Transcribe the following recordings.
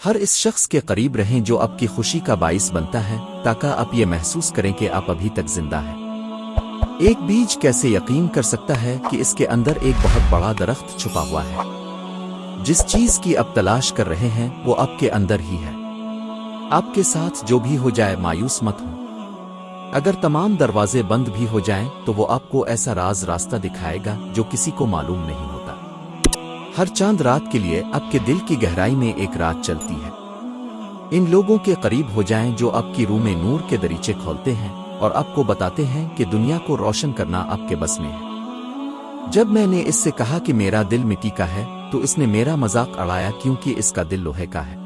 ہر اس شخص کے قریب رہیں جو آپ کی خوشی کا باعث بنتا ہے تاکہ آپ یہ محسوس کریں کہ آپ ابھی تک زندہ ہیں۔ ایک بیج کیسے یقین کر سکتا ہے کہ اس کے اندر ایک بہت بڑا درخت چھپا ہوا ہے؟ جس چیز کی آپ تلاش کر رہے ہیں وہ آپ کے اندر ہی ہے۔ آپ کے ساتھ جو بھی ہو جائے مایوس مت ہوں۔ اگر تمام دروازے بند بھی ہو جائیں تو وہ آپ کو ایسا راستہ دکھائے گا جو کسی کو معلوم نہیں ہوتا۔ ہر چاند رات کے لیے آپ کے دل کی گہرائی میں ایک رات چلتی ہے۔ ان لوگوں کے قریب ہو جائیں جو آپ کی روح میں نور کے دریچے کھولتے ہیں اور آپ کو بتاتے ہیں کہ دنیا کو روشن کرنا آپ کے بس میں ہے۔ جب میں نے اس سے کہا کہ میرا دل مٹی کا ہے تو اس نے میرا مذاق اڑایا کیونکہ اس کا دل لوہے کا ہے۔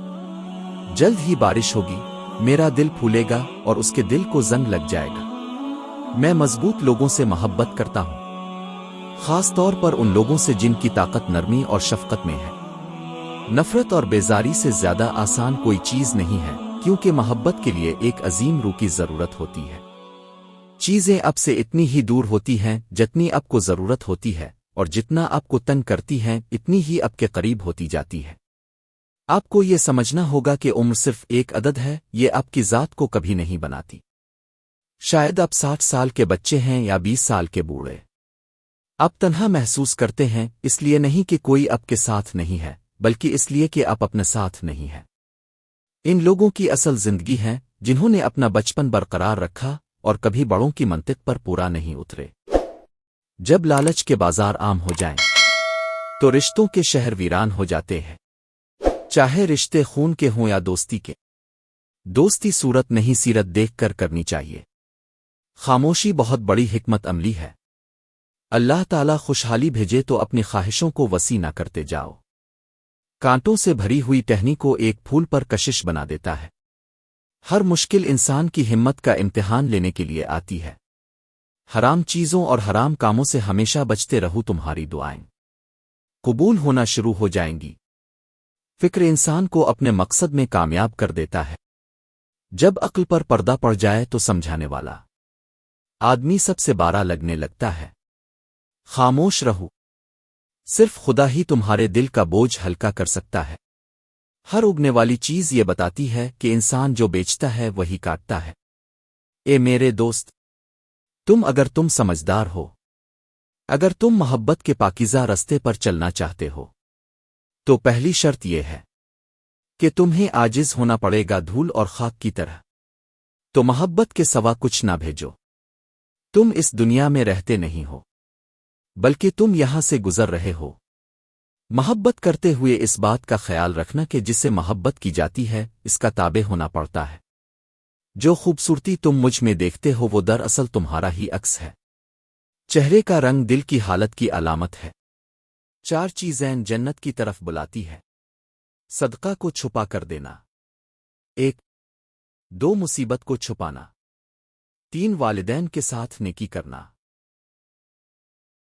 جلد ہی بارش ہوگی، میرا دل پھولے گا اور اس کے دل کو زنگ لگ جائے گا۔ میں مضبوط لوگوں سے محبت کرتا ہوں، خاص طور پر ان لوگوں سے جن کی طاقت نرمی اور شفقت میں ہے۔ نفرت اور بیزاری سے زیادہ آسان کوئی چیز نہیں ہے، کیونکہ محبت کے لیے ایک عظیم روح کی ضرورت ہوتی ہے۔ چیزیں آپ سے اتنی ہی دور ہوتی ہیں جتنی آپ کو ضرورت ہوتی ہے، اور جتنا آپ کو تنگ کرتی ہیں اتنی ہی آپ کے قریب ہوتی جاتی ہے۔ آپ کو یہ سمجھنا ہوگا کہ عمر صرف ایک عدد ہے، یہ آپ کی ذات کو کبھی نہیں بناتی۔ شاید آپ 60 سال کے بچے ہیں یا 20 سال کے بوڑھے، آپ تنہا محسوس کرتے ہیں اس لیے نہیں کہ کوئی آپ کے ساتھ نہیں ہے، بلکہ اس لیے کہ آپ اپنے ساتھ نہیں ہیں۔ ان لوگوں کی اصل زندگی ہے جنہوں نے اپنا بچپن برقرار رکھا اور کبھی بڑوں کی منطق پر پورا نہیں اترے۔ جب لالچ کے بازار عام ہو جائیں تو رشتوں کے شہر ویران ہو جاتے ہیں، چاہے رشتے خون کے ہوں یا دوستی کے۔ دوستی صورت نہیں سیرت دیکھ کر کرنی چاہیے۔ خاموشی بہت بڑی حکمت عملی ہے۔ اللہ تعالیٰ خوشحالی بھیجے تو اپنی خواہشوں کو وسیع نہ کرتے جاؤ۔ کانٹوں سے بھری ہوئی ٹہنی کو ایک پھول پر کشش بنا دیتا ہے۔ ہر مشکل انسان کی ہمت کا امتحان لینے کے لیے آتی ہے۔ حرام چیزوں اور حرام کاموں سے ہمیشہ بچتے رہو، تمہاری دعائیں قبول ہونا شروع ہو جائیں گی۔ فکر انسان کو اپنے مقصد میں کامیاب کر دیتا ہے۔ جب عقل پر پردہ پڑ جائے تو سمجھانے والا آدمی سب سے بارا لگنے لگتا ہے۔ خاموش رہو، صرف خدا ہی تمہارے دل کا بوجھ ہلکا کر سکتا ہے۔ ہر اگنے والی چیز یہ بتاتی ہے کہ انسان جو بیچتا ہے وہی کاٹتا ہے۔ اے میرے دوست، اگر تم سمجھدار ہو، اگر تم محبت کے پاکیزہ رستے پر چلنا چاہتے ہو، تو پہلی شرط یہ ہے کہ تمہیں عاجز ہونا پڑے گا، دھول اور خاک کی طرح۔ تو محبت کے سوا کچھ نہ بھیجو۔ تم اس دنیا میں رہتے نہیں ہو، بلکہ تم یہاں سے گزر رہے ہو۔ محبت کرتے ہوئے اس بات کا خیال رکھنا کہ جسے محبت کی جاتی ہے اس کا تابع ہونا پڑتا ہے۔ جو خوبصورتی تم مجھ میں دیکھتے ہو وہ دراصل تمہارا ہی عکس ہے۔ چہرے کا رنگ دل کی حالت کی علامت ہے۔ 4 چیزیں جنت کی طرف بلاتی ہے۔ صدقہ کو چھپا کر دینا، 1 2 مصیبت کو چھپانا، 3 والدین کے ساتھ نیکی کرنا۔